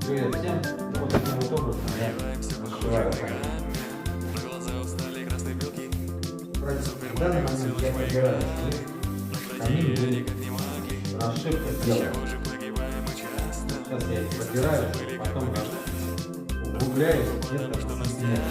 Привет всем. Вот таким вот образом я расшиваю память. В данный момент я подбираю камин, расшивка сделана. Сейчас я их подбираю, потом углубляю где-то на сантиметр.